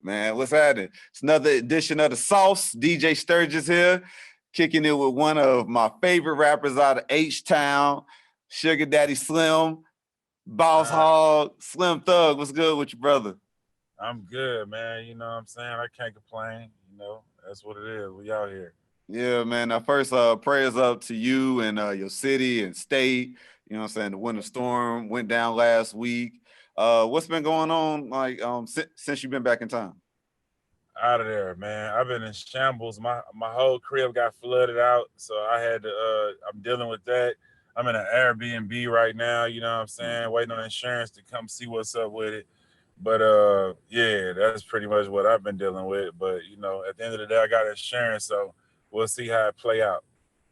Man, what's happening? It's another edition of the Sauce. DJ Sturgis here, kicking it with one of my favorite rappers out of H-Town, Sugar Daddy Slim, Boss Uh, Hog, Slim Thug. What's good with you, brother? I'm good, man. You know what I'm saying? I can't complain. That's what it is. We out here. Yeah, man. Now, first, prayers up to you and your city and state. You know what I'm saying? The winter storm went down last week. What's been going on, like, since you've been back in town? Out of there, man. I've been in shambles. My whole crib got flooded out, so I had to. I'm dealing with that. I'm in an Airbnb right now. You know what I'm Mm. saying? Waiting on insurance to come see what's up with it. But yeah, that's pretty much what I've been dealing with. But at the end of the day, I got insurance, so we'll see how it play out.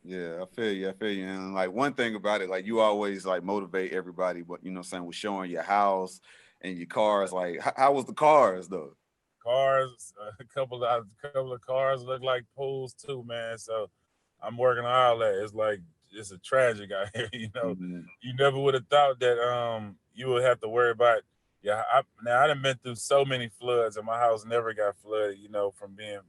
Yeah, I feel you. I feel you. And like one thing about it, like you always like motivate everybody, but you know what I'm saying, with showing your house and your cars. Like, how was the cars though? Cars, a couple of cars look like pools too, man. So I'm working on all that. It's like it's a tragic out here. Mhm. You never would have thought that you would have to worry about. Yeah, now I done been through so many floods, and my house never got flooded. From being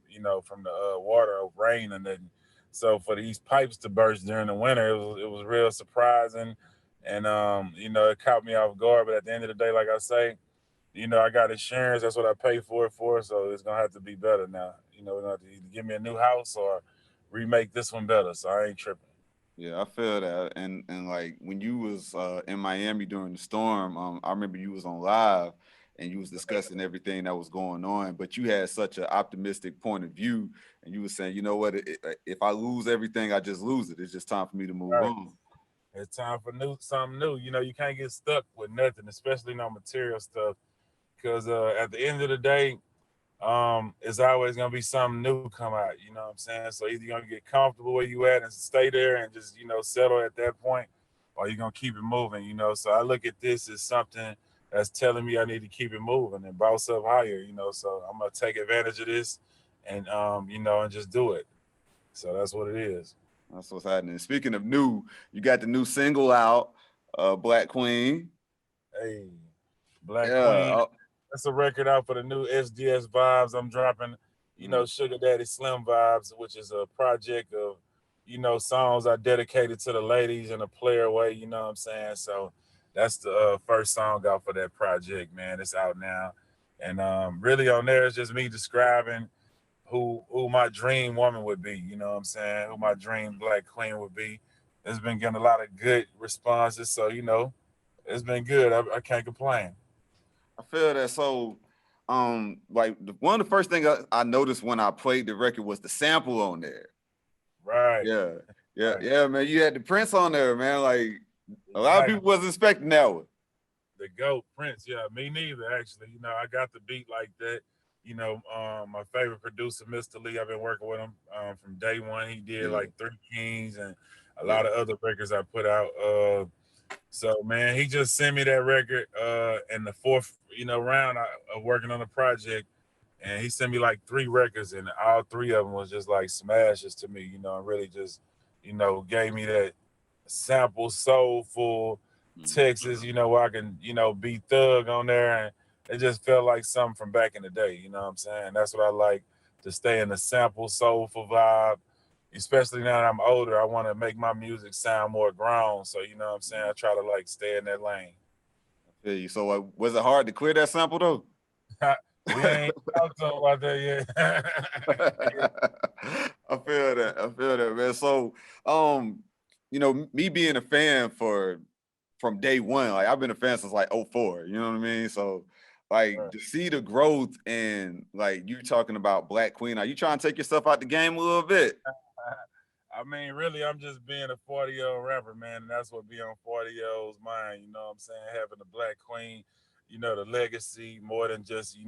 from the water of rain and then. So for these pipes to burst during the winter, it was real surprising, and it caught me off guard. But at the end of the day, like I say, I got insurance. That's what I pay for it for. So it's gonna have to be better now. We're gonna have to either give me a new house or remake this one better. So I ain't tripping. Yeah, I feel that. And like when you was in Miami during the storm, I remember you was on live and you was discussing everything that was going on, but you had such an optimistic point of view, and you was saying, you know what, if I lose everything, I just lose it. It's just time for me to move Right. on. It's time for something new. You can't get stuck with nothing, especially no material stuff, because at the end of the day, it's always gonna be something new come out. You know what I'm saying? So either you're gonna get comfortable where you at and stay there and just settle at that point, or you're gonna keep it moving. So I look at this as something that's telling me I need to keep it moving and bounce up higher. So I'm gonna take advantage of this and and just do it. So that's what it is. That's what's happening. Speaking of new, you got the new single out, Black Queen. Hey, Black Queen. Yeah. That's a record out for the new SDS vibes. I'm dropping, Mm. Sugar Daddy Slim vibes, which is a project of, songs I dedicated to the ladies in a player way. You know what I'm saying? So that's the first song out for that project, man. It's out now, and really on there is just me describing who my dream woman would be. You know what I'm saying? Who my dream Black Queen would be. It's been getting a lot of good responses, so it's been good. I can't complain. I feel that. So, like one of the first things I noticed when I played the record was the sample on there. Right. Yeah, yeah, Right. yeah, man. You had the Prince on there, man. Like a lot of people Exactly. wasn't expecting that one. The GOAT Prince. Yeah, me neither, actually. I got the beat like that. My favorite producer, Mr. Lee, I've been working with him from day one. He did Yeah, like Three Kings and a lot yeah. of other records I put out. So man, he just sent me that record in the fourth, round of working on the project, and he sent me like three records, and all three of them was just like smashes to me. And really just, gave me that sample soulful Mhm. Texas, where I can, be thug on there, and it just felt like something from back in the day. You know what I'm saying? That's what I like, to stay in the sample soulful vibe. Especially now that I'm older, I want to make my music sound more grown. So you know what I'm saying? I try to like stay in that lane. I feel you. So, was it hard to clear that sample though? We ain't talked about that yet. I feel that. I feel that, man. So, um, me being a fan from day one, like I've been a fan since like '04. You know what I mean? So, like Right. to see the growth and like you talking about Black Queen, are you trying to take yourself out the game a little bit? I mean, really, I'm just being a 40-year-old rapper, man, and that's what be on 40-year-olds' mind. You know what I'm saying? Having a Black Queen, the legacy more than just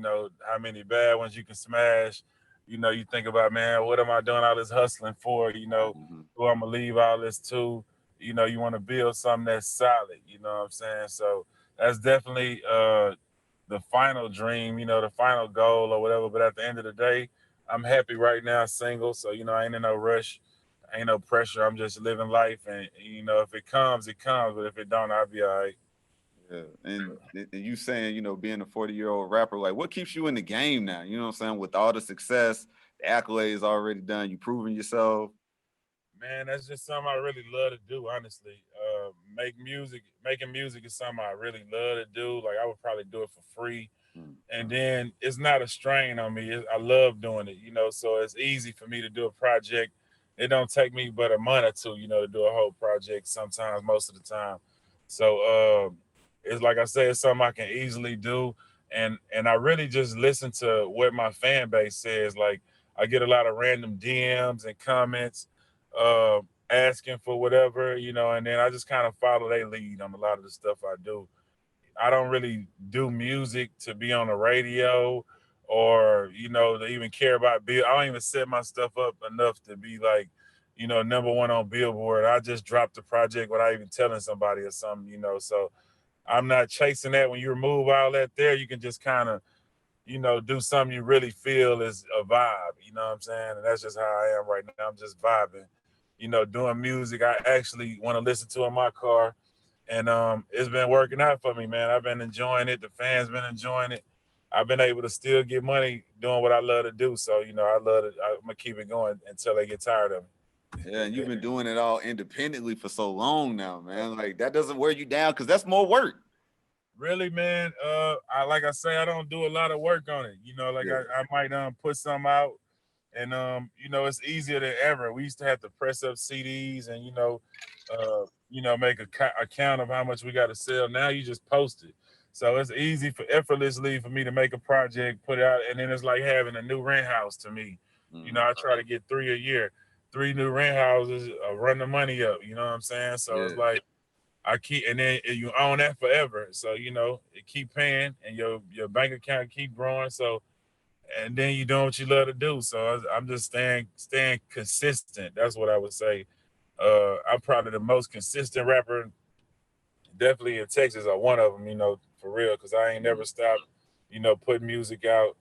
how many bad ones you can smash. You think about, man, what am I doing all this hustling for? Mhm. Who I'm gonna leave all this to? You want to build something that's solid. You know what I'm saying? So that's definitely the final dream, the final goal or whatever. But at the end of the day, I'm happy right now, single. So I ain't in no rush, ain't no pressure. I'm just living life, and if it comes, it comes. But if it don't, I'll be all right. Yeah. And you saying, being a 40-year-old rapper, like what keeps you in the game now? You know what I'm saying? With all the success, the accolades already done, you proving yourself. Man, that's just something I really love to do, honestly. Make music, making music is something I really love to do. Like I would probably do it for free. Mm. And then it's not a strain on me. I love doing it, so it's easy for me to do a project. It don't take me but a month or two, to do a whole project sometimes, most of the time. So it's like I say, it's something I can easily do. And I really just listen to what my fan base says. Like I get a lot of random DMs and comments uh, asking for whatever, and then I just kind of follow their lead on a lot of the stuff I do. I don't really do music to be on the radio or, to even care about bill. I don't even set my stuff up enough to be like, number one on Billboard. I just dropped the project without even telling somebody or something. So I'm not chasing that. When you remove all that there, you can just kind of, do something you really feel is a vibe, you know what I'm saying? And that's just how I am right now. I'm just vibing, doing music I actually want to listen to in my car, and it's been working out for me, man. I've been enjoying it. The fans been enjoying it. I've been able to still get money doing what I love to do. So I love it. I'm gonna keep it going until they get tired of Yeah, and you've me. been doing it all independently for so long now, man. Like that doesn't wear you down because that's more work. Really, man. I like I say, I don't do a lot of work on it. Like Yeah. I might put some out, and it's easier than ever. We used to have to press up CDs and make a count of how much we got to sell. Now you just post it, so it's easy for effortlessly for me to make a project, put it out, and then it's like having a new rent house to me. Mm. I try to get 3 a year, 3 new rent houses, run the money up. You know what I'm saying? So it's Yeah. like I keep, and then you own that forever. So it keep paying, and your bank account keep growing. So and then you doing what you love to do. So I'm just staying consistent. That's what I would say. I'm probably the most consistent rapper, definitely in Texas, or one of them. For real, because I ain't Mm. never stopped. Putting music out,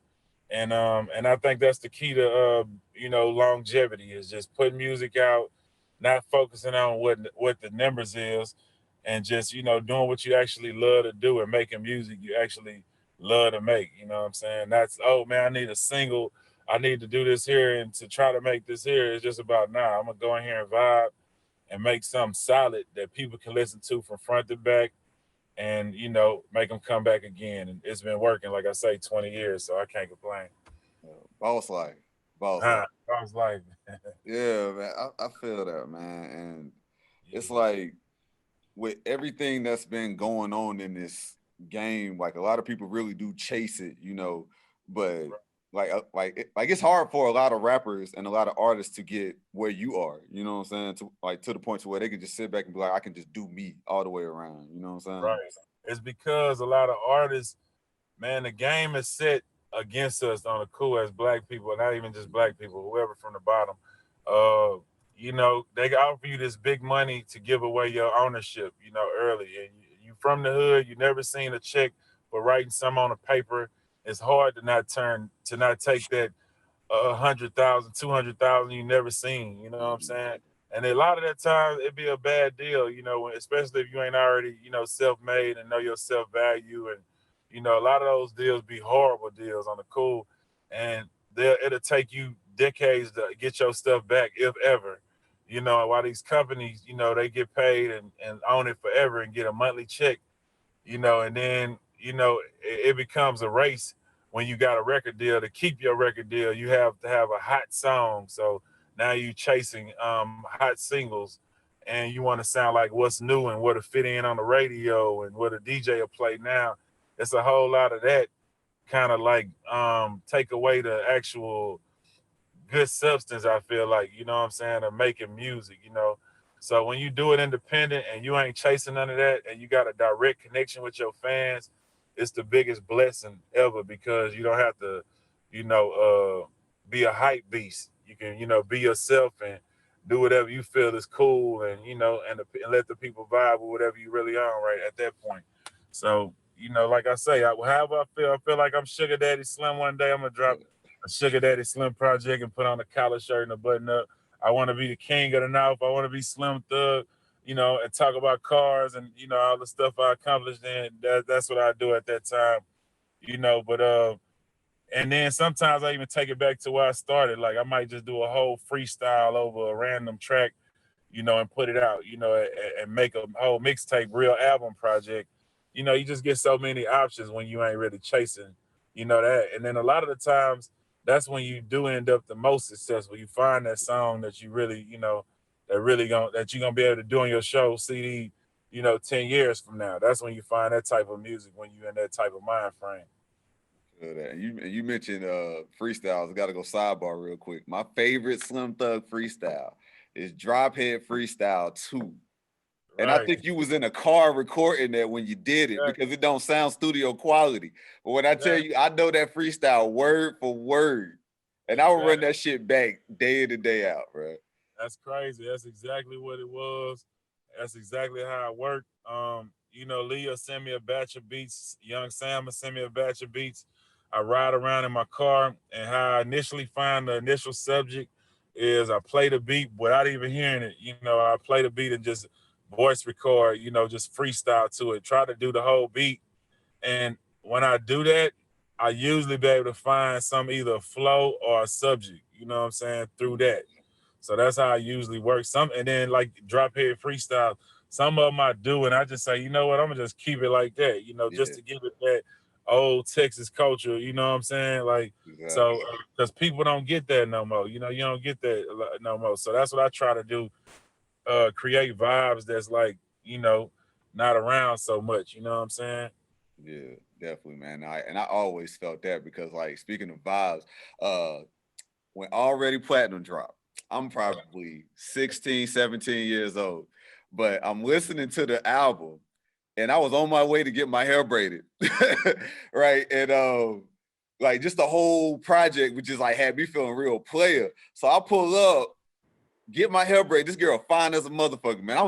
and I think that's the key to longevity is just putting music out, not focusing on what the numbers is, and just doing what you actually love to do and making music you actually love to make. You know what I'm saying? That's, oh man, I need a single, I need to do this here, and to try to make this here is just about, nah, I'm gonna go in here and vibe and make something solid that people can listen to from front to back, and make them come back again. And it's been working, like I say, 20 years, so I can't complain. Boss life. Boss life. I was like, Yeah, man. I feel that, man. And it's yeah, like with everything that's been going on in this game, like a lot of people really do chase it, but like it's hard for a lot of rappers and a lot of artists to get where you are, you know what I'm saying? To the point to where they can just sit back and be like, I can just do me all the way around, you know what I'm saying? right. It's because a lot of artists, man, the game is set against us on the cool as black people, not even just black people, whoever from the bottom. They offer you this big money to give away your ownership, early. And you from the hood, you never seen a check for writing some on a paper. It's hard to not take that 100,000, 200,000 you never seen. You know what I'm Mhm. saying? And a lot of that time it'd be a bad deal, especially if you ain't already, self-made and know your self-value. And a lot of those deals be horrible deals on the cool, and it'll take you decades to get your stuff back, if ever. While these companies, they get paid and own it forever and get a monthly check, and then it becomes a race. When you got a record deal, to keep your record deal, you have to have a hot song. So now you chasing hot singles, and you want to sound like what's new and what to fit in on the radio and what a DJ will play now. It's a whole lot of that, kind of like take away the actual good substance, I feel like, you know what I'm saying, of making music. So when you do it independent and you ain't chasing none of that, and you got a direct connection with your fans, it's the biggest blessing ever, because you don't have to, be a hype beast. You can, be yourself and do whatever you feel is cool, and and let the people vibe with whatever you really on right at that point. So, like I say, however I feel like I'm Sugar Daddy Slim. One day I'm gonna drop a Sugar Daddy Slim project and put on a collar shirt and a button up. I want to be the king of the North. I want to be Slim Thug. and talk about cars and all the stuff I accomplished. And that's what I do at that time, But and then sometimes I even take it back to where I started. Like I might just do a whole freestyle over a random track, and put it out, and make a whole mixtape, real album project. You just get so many options when you ain't really chasing, that. And then a lot of the times, that's when you do end up the most successful. You find that song that you really, that you're gonna be able to do on your show CD, 10 years from now. That's when you find that type of music when you're in that type of mind frame. And you mentioned freestyles. I got to go sidebar real quick. My favorite Slim Thug freestyle is Drophead Freestyle 2. And I Right. think you was in a car recording that when you did it Exactly. because it don't sound studio quality. But when I tell Exactly. you, I know that freestyle word for word. And I will run Exactly. that shit back day in and day out, bro. That's crazy. That's exactly what it was. That's exactly how it worked. Leah sent me a batch of beats. Young Sam will send me a batch of beats. I ride around in my car, and how I initially find the initial subject is I play the beat without even hearing it. I play the beat and just voice record. Just freestyle to it. Try to do the whole beat, and when I do that, I usually be able to find some either a flow or a subject. You know what I'm saying through that. So that's how I usually work. Some and then like drop head freestyle. Some of them I do, and I just say, you know what, I'm gonna just keep it like that, just Yeah, to give it that old Texas culture. You know what I'm saying? Like exactly. so, because people don't get that no more. You don't get that no more. So that's what I try to do. Create vibes that's like not around so much. You know what I'm saying? Yeah, definitely, man. I always felt that because like speaking of vibes, uh when Already Platinum dropped, I'm probably 16, 17 years old, but I'm listening to the album and I was on my way to get my hair braided. Right. And like just the whole project, which is like had me feeling real player. So I pull up, get my hair braided. This girl fine as a motherfucker, man. I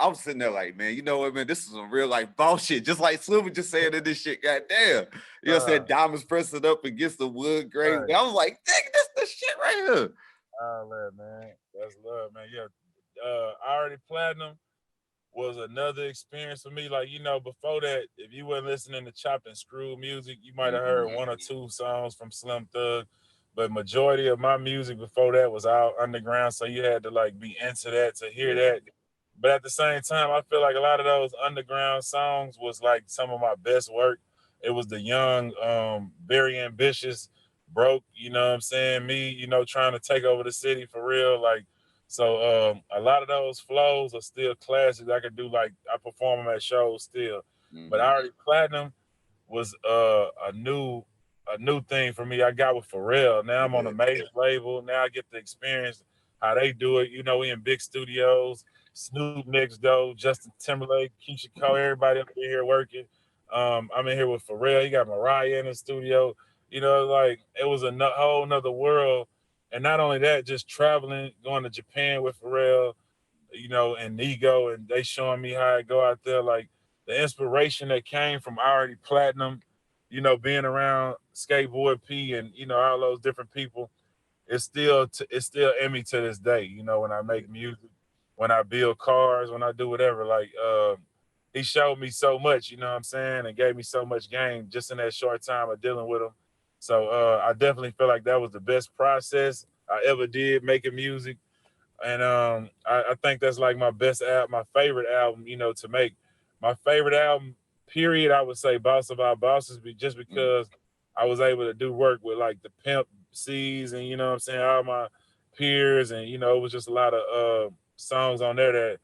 was sitting there like, man, you know what, man? This is some real life bullshit. Just like Slim was just saying that this shit, goddamn. You know what I'm saying? Diamonds pressing up against the wood grain. Right. I was like, nigga, this the shit right here. All that, man. That's love, man. Yeah. Already platinum was another experience for me. Like, before that, if you weren't listening to chopped and screw music, you might have Mm-hmm. heard one or two songs from Slim Thug. But majority of my music before that was all underground. So you had to like be into that to hear Yeah. that. But at the same time, I feel like a lot of those underground songs was like some of my best work. It was the young, very ambitious, broke, you know what I'm saying? Me, trying to take over the city for real. Like, so a lot of those flows are still classics. I could do like I perform them at shows still. But Mm-hmm. already platinum was a new thing for me. I got with Pharrell. Now I'm on a Yeah. major label. Now I get to experience how they do it. We in big studios. Snoop next door, Justin Timberlake, Keisha Cole, everybody up in here working. I'm in here with Pharrell. He got Mariah in the studio. Like it was a whole nother world. And not only that, just traveling, going to Japan with Pharrell, and Ego, and they showing me how I go out there. Like the inspiration that came from already platinum, being around Skateboard P and all those different people, it's still in me to this day. When I Yeah. make music, when I build cars, when I do whatever. Like he showed me so much, you know what I'm saying, and gave me so much game just in that short time of dealing with him. So I definitely feel like that was the best process I ever did making music, and I think that's like my best album, my favorite album, to make. My favorite album, period, I would say Boss of Our Bosses, just Mm-hmm. because I was able to do work with like the Pimp C's and what I'm saying, all my peers, and it was just a lot of songs on there that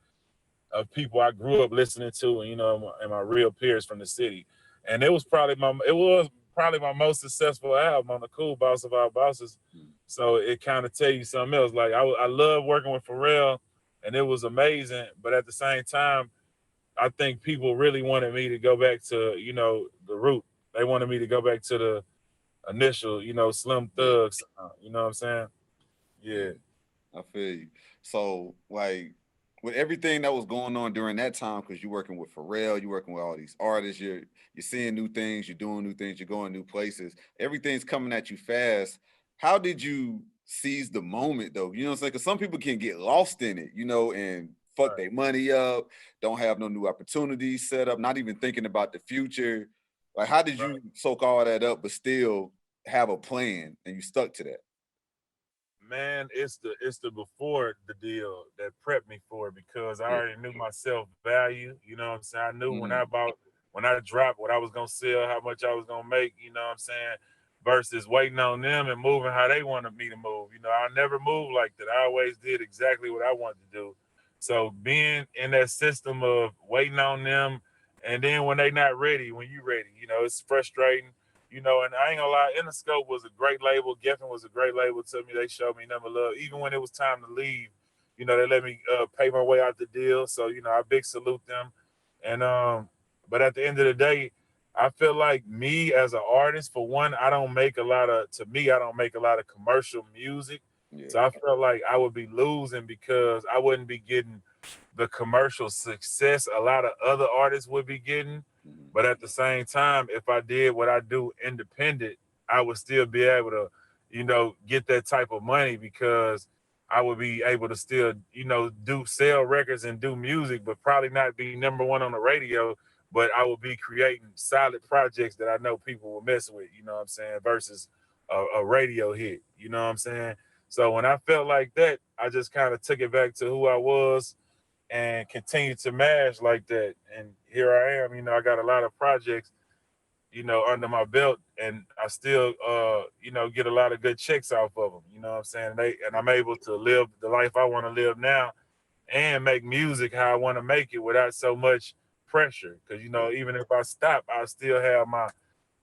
of people I grew up listening to, and and my real peers from the city. And it was probably my most successful album on the Cool Boss of Our Bosses. So it kind of tell you something else. Like I love working with Pharrell, and it was amazing. But at the same time, I think people really wanted me to go back to the root. They wanted me to go back to the initial, Slim Yeah. Thug. You know what I'm saying? Yeah. Yeah. I feel you. So, like, with everything that was going on during that time, because you're working with Pharrell, you're working with all these artists, you're seeing new things, you're doing new things, you're going new places. Everything's coming at you fast. How did you seize the moment, though? You know what I'm saying? Because some people can get lost in it, and fuck Right. their money up, don't have no new opportunities set up, not even thinking about the future. Like, how did Right. you soak all that up, but still have a plan and you stuck to that? Man, it's the before the deal that prepped me for it because I Yeah. already knew my self value. You know what I'm saying? I knew Mm-hmm. when I dropped what I was gonna sell, how much I was gonna make. You know what I'm saying? Versus waiting on them and moving how they wanted me to move. You know, I never moved like that. I always did exactly what I wanted to do. So being in that system of waiting on them, and then when they not ready, when you ready, you know, it's frustrating. You know, and I ain't gonna lie, Interscope was a great label. Geffen was a great label to me. They showed me number love. Even when it was time to leave, you know, they let me pay my way out the deal. So, you know, I big salute them. And but at the end of the day, I feel like me as an artist, for one, I don't make a lot of commercial music. Yeah. So I felt like I would be losing because I wouldn't be getting the commercial success a lot of other artists would be getting. Mm-hmm. But at the same time, if I did what I do independent, I would still be able to, you know, get that type of money because I would be able to still, you know, do sell records and do music, but probably not be number one on the radio. But I will be creating solid projects that I know people will mess with, you know what I'm saying, versus a radio hit, you know what I'm saying? So when I felt like that, I just kind of took it back to who I was and continue to mash like that. And here I am, you know, I got a lot of projects, you know, under my belt, and I still, you know, get a lot of good checks off of them. You know what I'm saying? I'm able to live the life I want to live now, and make music how I want to make it without so much pressure. Because you Yeah. know, even if I stop, I still have my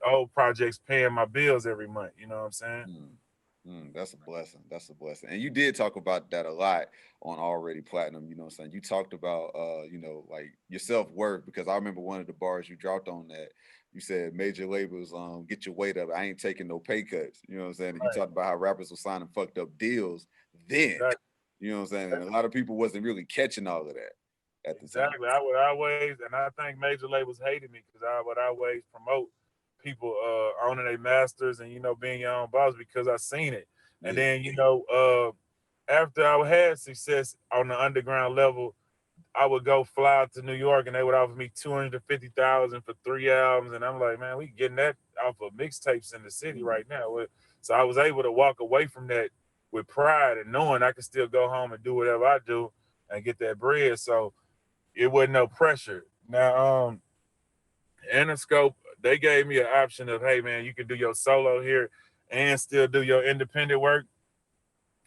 old projects paying my bills every month. You know what I'm saying? Mm. That's a blessing. That's a blessing. And you did talk about that a lot on Already Platinum. You know what I'm saying? You talked about you know, like your self-worth, because I remember one of the bars you dropped on that. You said major labels get your weight up. I ain't taking no pay cuts. You know what I'm saying? And you Right. talked about how rappers were signing fucked up deals then. Exactly. You know what I'm saying? And a lot of people wasn't really catching all of that at the time. Exactly. I would always, and I think major labels hated me because I would always promote people owning their masters and you know being your own boss because I seen it. And Yeah. then you know after I had success on the underground level, I would go fly out to New York and they would offer me 250,000 for 3 albums, and I'm like, man, we getting that off of mixtapes in the city Mm. right now. So I was able to walk away from that with pride and knowing I could still go home and do whatever I do and get that bread. So it wasn't no pressure. Now, Interscope, they gave me an option of, hey man, you can do your solo here and still do your independent work.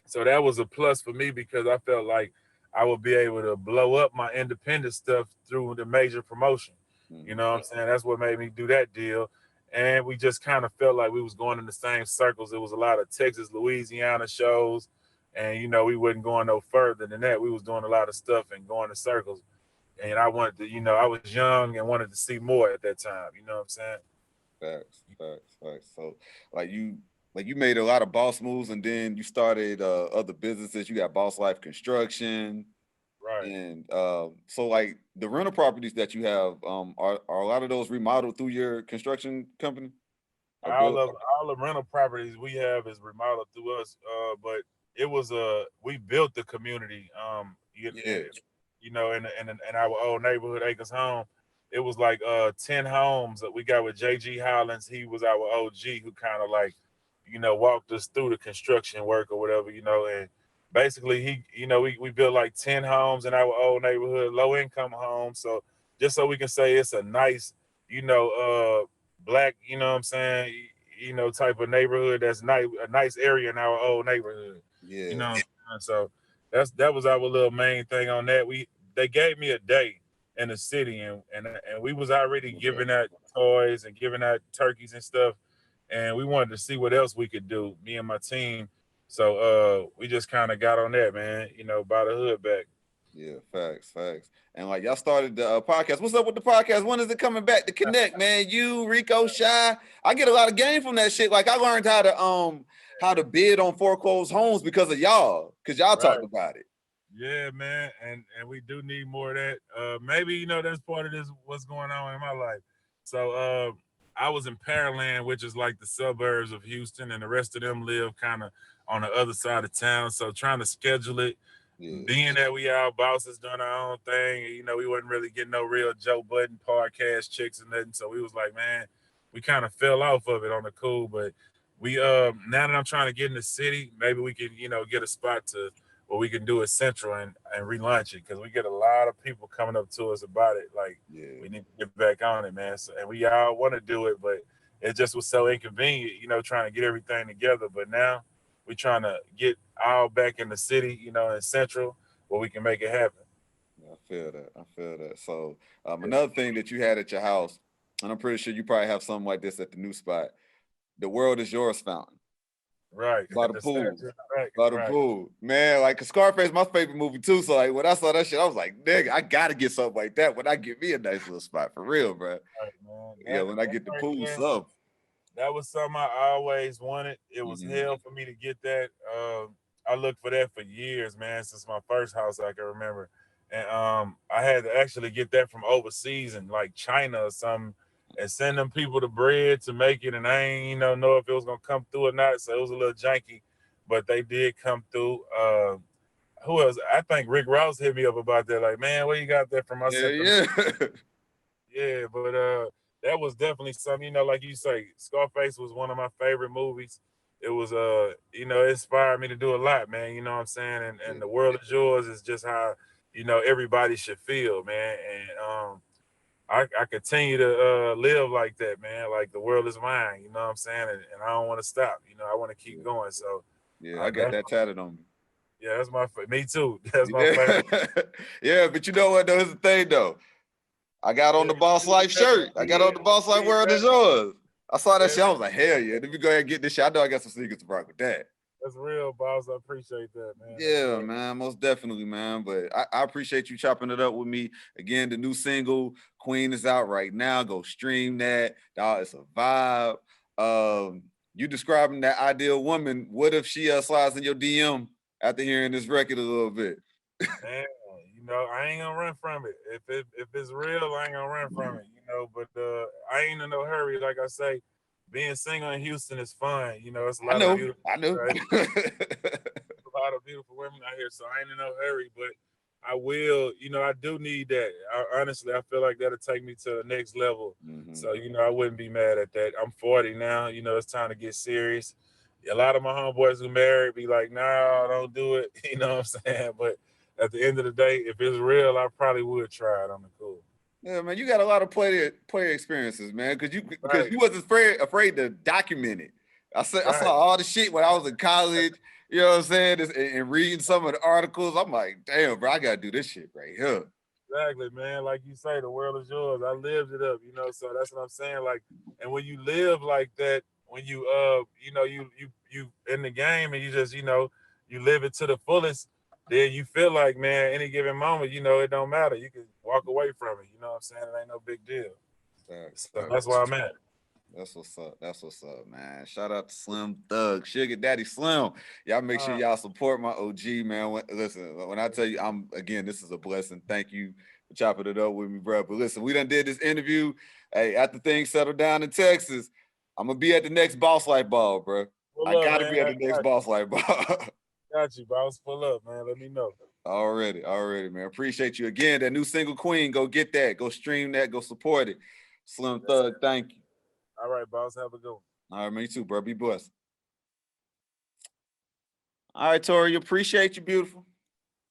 So that was a plus for me because I felt like I would be able to blow up my independent stuff through the major promotion. You Mm-hmm. know what I'm saying? That's what made me do that deal. And we just kind of felt like we was going in the same circles. It was a lot of Texas, Louisiana shows. And, you know, we wasn't going no further than that. We was doing a lot of stuff and going in circles. And I wanted to, you know, I was young and wanted to see more at that time. You know what I'm saying? Facts, facts, facts. So like you made a lot of boss moves and then you started other businesses. You got Boss Life Construction. Right. And so like the rental properties that you have, are a lot of those remodeled through your construction company or all build? of all the rental properties we have is remodeled through us. But it was we built the community. Yeah. You know, in our old neighborhood Acres Home, it was like 10 homes that we got with JG Hollins. He was our OG who kind of like, you know, walked us through the construction work or whatever, you know, and basically he, you know, we built like 10 homes in our old neighborhood, low income homes. So just so we can say it's a nice, you know, black, you know what I'm saying, you know, type of neighborhood that's nice, a nice area in our old neighborhood. You Yeah. know what I'm saying? So that was our little main thing on that. They gave me a day in the city and we was already Okay. giving out toys and giving out turkeys and stuff. And we wanted to see what else we could do, me and my team. So we just kind of got on that, man, you know, by the hood back. Yeah, facts, facts. And like y'all started the podcast. What's up with the podcast? When is it coming back to connect, man? You, Rico, Shy. I get a lot of game from that shit. Like I learned how to bid on foreclosed homes because of y'all, because y'all Right. talked about it. Yeah, man, and we do need more of that. Maybe you know that's part of this what's going on in my life. So I was in Pearland, which is like the suburbs of Houston, and the rest of them live kind of on the other side of town. So trying to schedule it Yeah. being that we all bosses doing our own thing, you know, we wasn't really getting no real Joe Budden podcast chicks and nothing. So we was like, man, we kind of fell off of it on the cool. But we now that I'm trying to get in the city, maybe we can, you know, get a spot to where we can do it central and relaunch it, because we get a lot of people coming up to us about it. Like, Yeah. we need to get back on it, man. So, and we all want to do it, but it just was so inconvenient, you know, trying to get everything together. But now we trying to get all back in the city, you know, in central, where we can make it happen. I feel that. I feel that. So Yeah. another thing that you had at your house, and I'm pretty sure you probably have something like this at the new spot. The world is yours fountain Right. by the The pool. statue in the back. By the Right. pool, man. Like Scarface, my favorite movie too. So like when I saw that shit, I was like, nigga, I gotta get something like that when I get me a nice little spot for real, bro. Right, man. Yeah, when I That get the right pool there, sub. that was something I always wanted. It was Mm-hmm. hell for me to get that. I looked for that for years, man, since my first house I can remember. And I had to actually get that from overseas in like China or something, and send them people the bread to make it. And I ain't, you know if it was gonna come through or not. So it was a little janky, but they did come through. Who else? I think Rick Ross hit me up about that. Like, man, where you got that from? I Yeah, sent them. yeah. Yeah, but that was definitely something, like you say, Scarface was one of my favorite movies. It was it inspired me to do a lot, man. You know what I'm saying? And Yeah, the world is yours is just how, everybody should feel, man. And I continue to live like that, man. Like, the world is mine, you know what I'm saying? And I don't want to stop. I want to keep yeah. going. So Yeah, I got that's that tatted on me. yeah, that's me too. That's my Yeah. favorite. Yeah, but you know what though? Here's the thing though. I got on Yeah, the Boss Life shirt. I got on the Boss Life world is yours. I saw that shit. I was like, hell yeah. Let me go ahead and get this shit. I know I got some sneakers to rock with that. that's real, boss. I appreciate that, man. That's Yeah, real. man, most definitely, man. But I appreciate you chopping it up with me. Again, the new single, Queen, is out right now. Go stream that. Dog, it's a vibe. You describing that ideal woman. What if she slides in your DM after hearing this record a little bit? Man, I ain't gonna run from it. If it's real, I ain't gonna run from it. But I ain't in no hurry. Like I say, being single in Houston is fun. It's a I lot of know, beautiful, I know. right? A lot of beautiful women out here, so I ain't in no hurry. But I will. I do need that. Honestly, I feel like that'll take me to the next level. Mhm. So I wouldn't be mad at that. I'm 40 now. It's time to get serious. A lot of my homeboys who married be like, "Nah, don't do it." You know what I'm saying? But at the end of the day, if it's real, I probably would try it on the cool. Yeah, man, you got a lot of player experiences, man. Because Right, you wasn't afraid to document it. I saw right. all the shit when I was in college. You know what I'm saying? And reading some of the articles. I'm like, damn, bro, I gotta do this shit right here. Exactly, man. Like you say, the world is yours. I lived it up, so that's what I'm saying. Like, and when you live like that, when you in the game and you just, you live it to the fullest, then you feel like, man, any given moment, it don't matter. You can walk away from it. You know what I'm saying? It ain't no big deal. Facts, So facts. that's where I'm at. That's what's up. That's what's up, man. Shout out to Slim Thug, Sugar Daddy Slim. Y'all make sure Uh, y'all support my OG, man. Listen, when I tell you, again, this is a blessing. Thank you for chopping it up with me, bro. But listen, we done did this interview. Hey, after things settle down in Texas, I'm gonna be at the next Boss Light Ball, bro. I pull up, gotta man. be at I the next Boss Light Ball. got you, boss. Pull up, man. Let me know. Already, man. Appreciate you again. That new single Queen, go get that. Go stream that. Go support it. Slim Yes, sir. Thug, thank you. All right, boss. Have a good one. All right, me too, bro. Be blessed. All right, Tori, appreciate you, beautiful.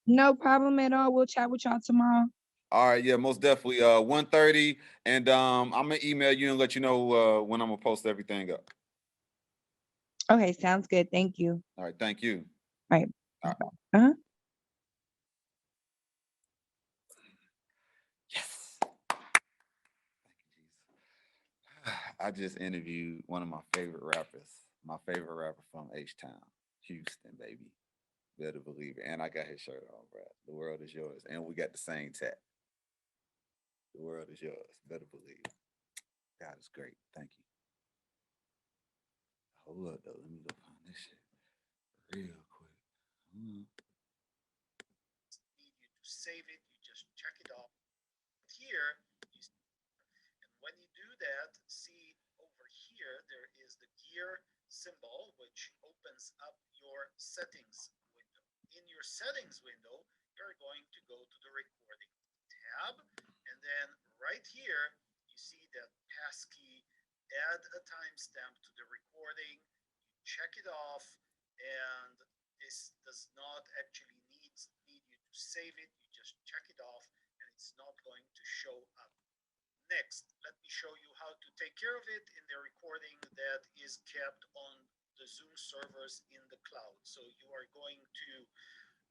No problem at all. We'll chat with y'all tomorrow. All right, yeah, most definitely. 1:30, and I'm gonna email you and let you know when I'm gonna post everything up. Okay, sounds good. Thank you. All right, thank you. All right. All right. Uh-huh. Yes. I just interviewed one of my favorite rappers, my favorite rapper from H Town, Houston, baby. Better believe it. And I got his shirt on, bro. The world is yours, and we got the same tat. The world is yours. Better believe it. God is great. Thank you. Hold up, though. Let me go find this shit real quick. Mm. your settings window, you're going to go to the recording tab. And then right here, you see that passkey, add a timestamp to the recording, you check it off, and this does not actually need you to save it. You just check it off and it's not going to show up. Next, let me show you how to take care of it in the recording that is kept on the Zoom servers in the cloud. So you are going to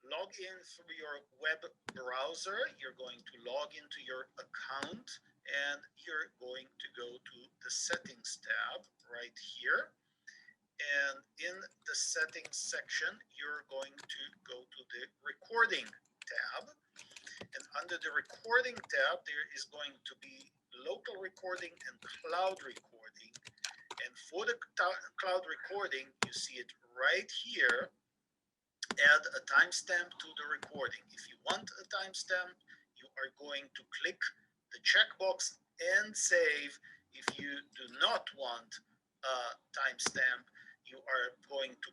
log in through your web browser. You're going to log into your account and you're going to go to the settings tab right here. And in the settings section, you're going to go to the recording tab. And under the recording tab, there is going to be local recording and cloud recording. And for the cloud recording, you see it right here. Add a timestamp to the recording. If you want a timestamp, you are going to click the checkbox and save. If you do not want a timestamp, you are going to